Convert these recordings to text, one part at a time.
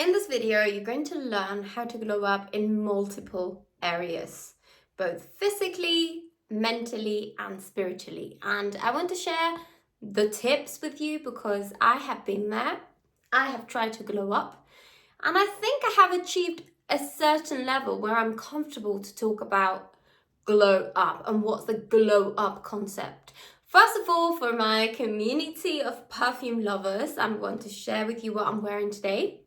In this video, you're going to learn how to glow up in multiple areas, both physically, mentally, and spiritually. And I want to share the tips with you because I have been there. I have tried to glow up, and I think I have achieved a certain level where I'm comfortable to talk about glow up and what's the glow up concept. First of all, for my community of perfume lovers, I'm going to share with you what I'm wearing today.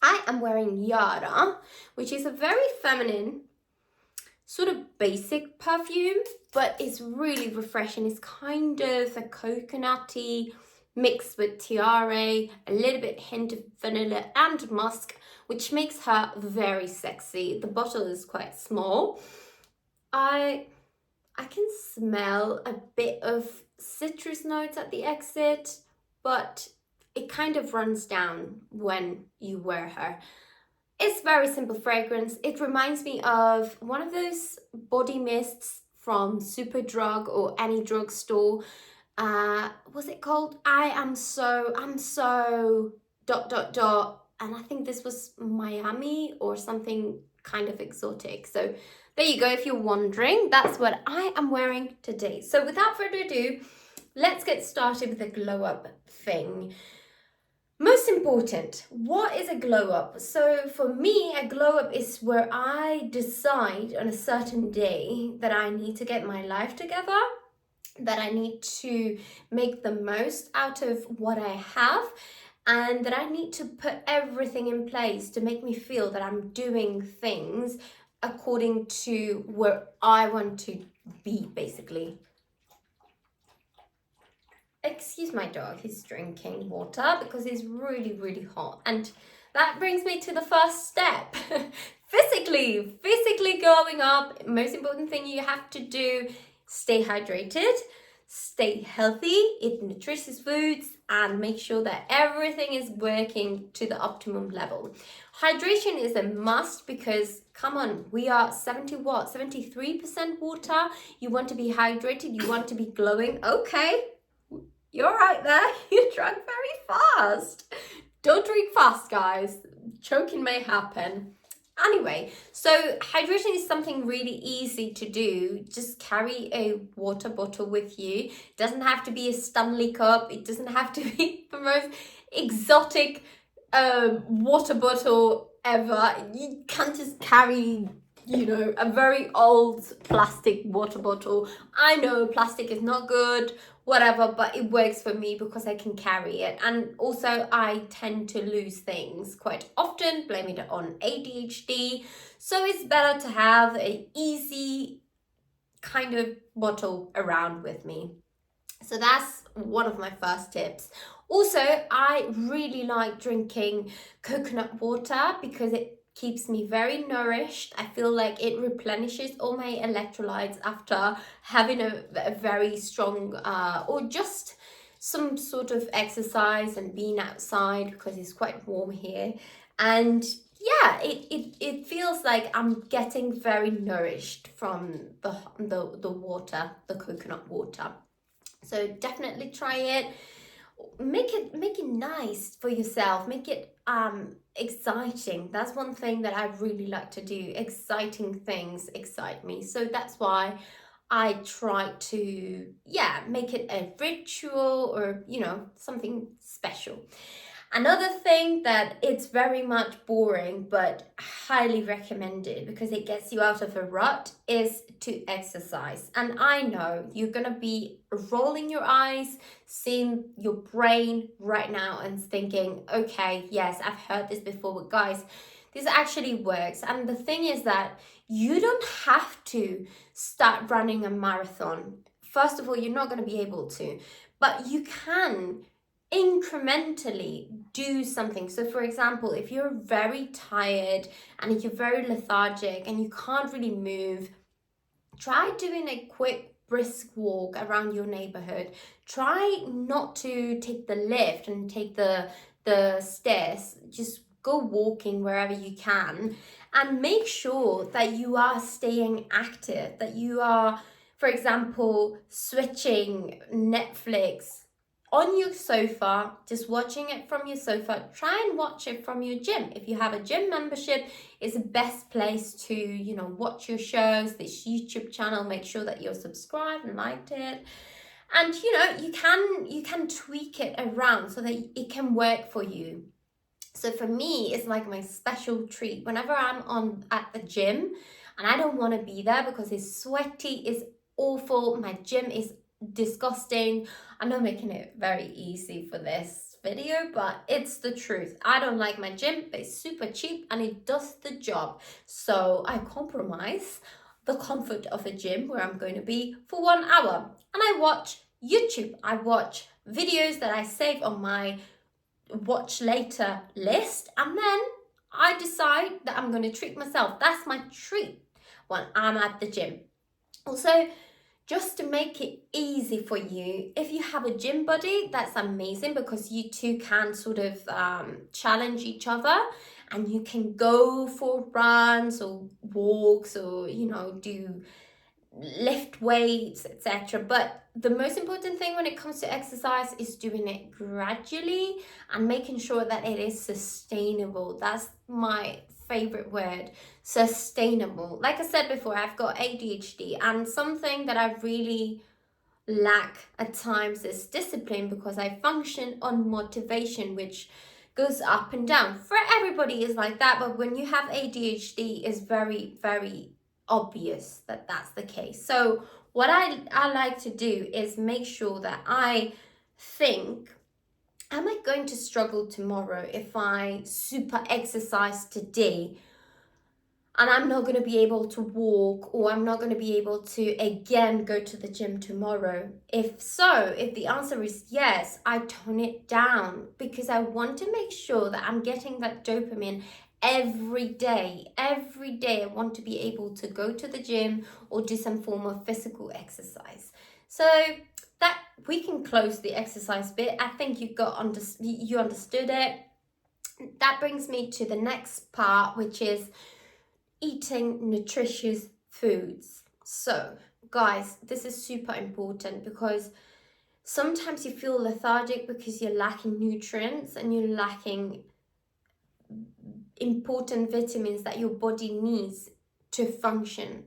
I am wearing Yara, which is a very feminine, sort of basic perfume, but it's really refreshing. It's kind of a coconutty mixed with tiare, a little bit hint of vanilla and musk, which makes her very sexy. The bottle is quite small. I can smell a bit of citrus notes at the exit, but it kind of runs down when you wear her. It's very simple fragrance. It reminds me of one of those body mists from Superdrug or any drugstore. Was it called I'm so dot dot dot, and I think this was Miami or something kind of exotic. So there you go. If you're wondering, that's what I am wearing today. So without further ado, let's get started with the glow up thing. Most important, what is a glow up? So for me, a glow up is where I decide on a certain day that I need to get my life together, that I need to make the most out of what I have, and that I need to put everything in place to make me feel that I'm doing things according to where I want to be, basically. Excuse my dog, he's drinking water because it's really, really hot. And that brings me to the first step. Physically glowing up. Most important thing you have to do, stay hydrated, stay healthy, eat nutritious foods, and make sure that everything is working to the optimum level. Hydration is a must because, come on, we are 73% water. You want to be hydrated, you want to be glowing. Okay, you're right there. You drank very fast. Don't drink fast, guys. Choking may happen. Anyway, so hydration is something really easy to do. Just carry a water bottle with you. It doesn't have to be a Stanley cup. It doesn't have to be the most exotic water bottle ever. You can't just carry, a very old plastic water bottle. I know plastic is not good, whatever, but it works for me because I can carry it. And also I tend to lose things quite often, blaming it on ADHD. So it's better to have an easy kind of bottle around with me. So that's one of my first tips. Also, I really like drinking coconut water because it keeps me very nourished. I feel like it replenishes all my electrolytes after having a very strong or just some sort of exercise and being outside because it's quite warm here. And yeah, it feels like I'm getting very nourished from the water, the coconut water. So definitely try it. Make it nice for yourself. Make it exciting. That's one thing that I really like to do. Exciting things excite me. So that's why I try to make it a ritual or something special. Another thing that it's very much boring but highly recommended because it gets you out of a rut is to exercise. And I know you're gonna be rolling your eyes, seeing your brain right now and thinking, okay, yes, I've heard this before, but guys, this actually works. And the thing is that you don't have to start running a marathon. First of all, you're not going to be able to, but you can incrementally do something. So for example, if you're very tired and if you're very lethargic and you can't really move, try doing a quick brisk walk around your neighborhood. Try not to take the lift and take the stairs. Just go walking wherever you can and make sure that you are staying active, that you are, for example, switching Netflix on your sofa, just watching it from your sofa. Try and watch it from your gym. If you have a gym membership, it's the best place to, watch your shows, this YouTube channel. Make sure that you're subscribed and liked it. And you can tweak it around so that it can work for you. So for me, it's like my special treat. Whenever I'm at the gym and I don't want to be there because it's sweaty, it's awful, my gym is disgusting. I'm not making it very easy for this video, but it's the truth. I don't like my gym, but it's super cheap and it does the job. So I compromise the comfort of a gym where I'm going to be for 1 hour. And I watch YouTube. I watch videos that I save on my watch later list, and then I decide that I'm going to treat myself. That's my treat when I'm at the gym. Also, just to make it easy for you, if you have a gym buddy, that's amazing because you two can sort of challenge each other, and you can go for runs or walks or do lift weights, etc. But the most important thing when it comes to exercise is doing it gradually and making sure that it is sustainable. That's my favorite word, sustainable. Like I said before, I've got ADHD, and something that I really lack at times is discipline, because I function on motivation, which goes up and down. For everybody is like that, but when you have ADHD, it's very, very obvious that that's the case. So what I like to do is make sure that I think, am I going to struggle tomorrow if I super exercise today and I'm not going to be able to walk, or I'm not going to be able to again go to the gym tomorrow? If the answer is yes, I tone it down, because I want to make sure that I'm getting that dopamine every day. Every day I want to be able to go to the gym or do some form of physical exercise. So that we can close the exercise bit. I think you understood it. That brings me to the next part, which is eating nutritious foods. So guys, this is super important, because sometimes you feel lethargic because you're lacking nutrients and you're lacking important vitamins that your body needs to function.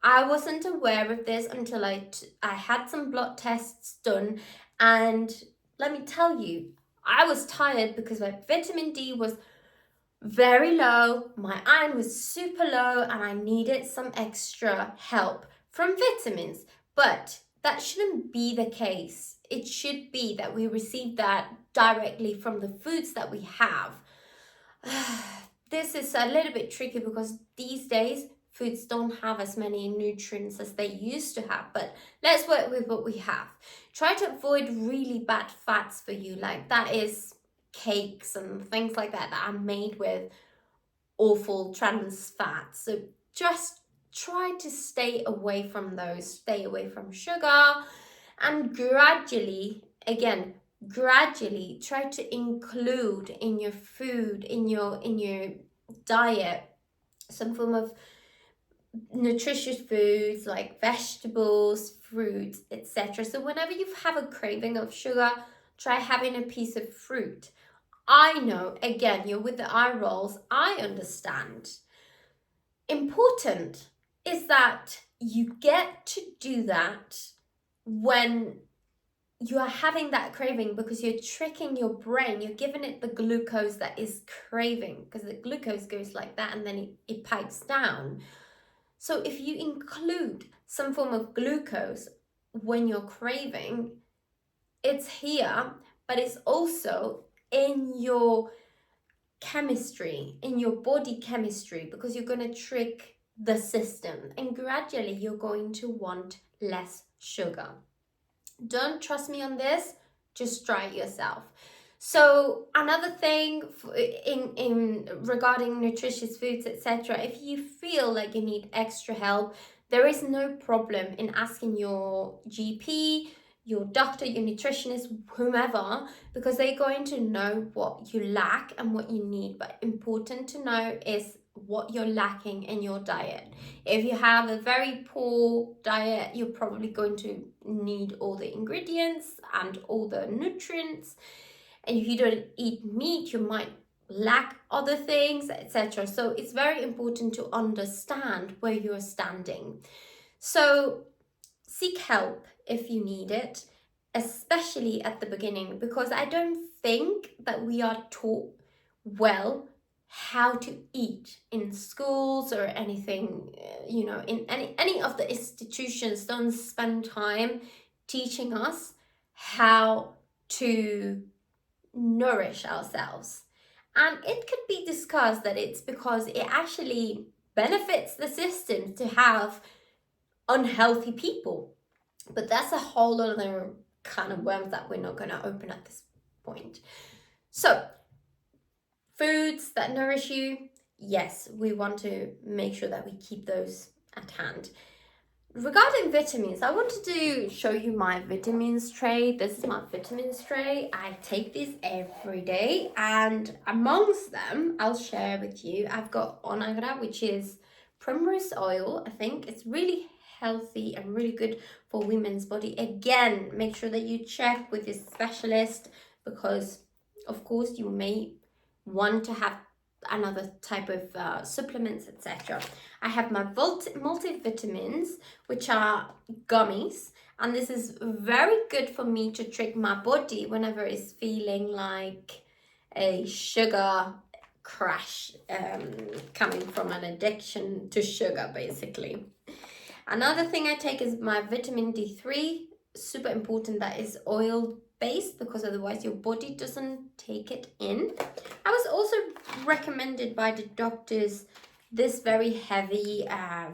I wasn't aware of this until I had some blood tests done, and let me tell you, I was tired because my vitamin D was very low, my iron was super low, and I needed some extra help from vitamins. But that shouldn't be the case. It should be that we receive that directly from the foods that we have. This is a little bit tricky because these days foods don't have as many nutrients as they used to have, but let's work with what we have. Try to avoid really bad fats for you, like that is cakes and things like that are made with awful trans fats. So just try to stay away from those, stay away from sugar, and gradually try to include in your food, in your diet, some form of nutritious foods like vegetables, fruits, etc. So whenever you have a craving of sugar, try having a piece of fruit. I know, again, you're with the eye rolls, I understand. Important is that you get to do that when you are having that craving, because you're tricking your brain, you're giving it the glucose that is craving, because the glucose goes like that and then it pipes down. So if you include some form of glucose when you're craving, it's here, but it's also in your chemistry, in your body chemistry, because you're going to trick the system, and gradually you're going to want less sugar. Don't trust me on this, just try it yourself. So another thing in regarding nutritious foods, etc., if you feel like you need extra help, there is no problem in asking your GP, your doctor, your nutritionist, whomever, because they're going to know what you lack and what you need. But important to know is what you're lacking in your diet. If you have a very poor diet, you're probably going to need all the ingredients and all the nutrients. And if you don't eat meat, you might lack other things, etc. So it's very important to understand where you're standing. So seek help if you need it, especially at the beginning, because I don't think that we are taught well how to eat in schools or anything. In any of the institutions don't spend time teaching us how to nourish ourselves. And it could be discussed that it's because it actually benefits the system to have unhealthy people. But that's a whole other kind of worms that we're not going to open at this point. So, foods that nourish you, yes, we want to make sure that we keep those at hand. Regarding vitamins, I wanted to show you my vitamins tray. This is my vitamins tray. I take this every day, and amongst them, I'll share with you, I've got onagra, which is primrose oil. I think it's really healthy and really good for women's body. Again, make sure that you check with your specialist, because of course you may want to have another type of supplements, etc. I have my multivitamins, which are gummies, and this is very good for me to trick my body whenever it's feeling like a sugar crash, coming from an addiction to sugar, basically. Another thing I take is my vitamin D3, super important, that is oil based, because otherwise your body doesn't take it in. I was also recommended by the doctors this very heavy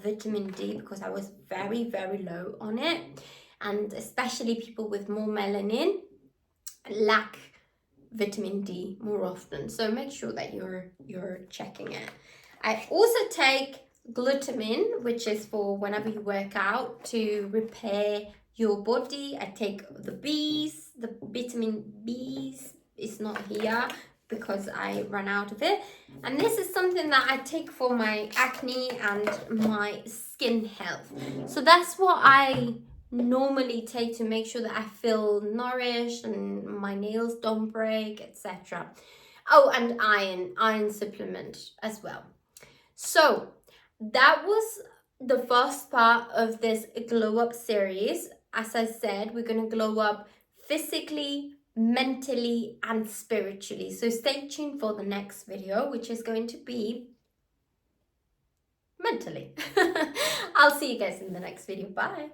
vitamin D, because I was very, very low on it, and especially people with more melanin lack vitamin D more often, so make sure that you're checking it. I also take glutamine, which is for whenever you work out to repair your body. I take the B's, the vitamin B's is not here because I ran out of it. And this is something that I take for my acne and my skin health. So that's what I normally take to make sure that I feel nourished and my nails don't break, etc. Oh, and iron supplement as well. So that was the first part of this glow up series. As I said, we're going to glow up physically, mentally, and spiritually. So stay tuned for the next video, which is going to be mentally. I'll see you guys in the next video. Bye.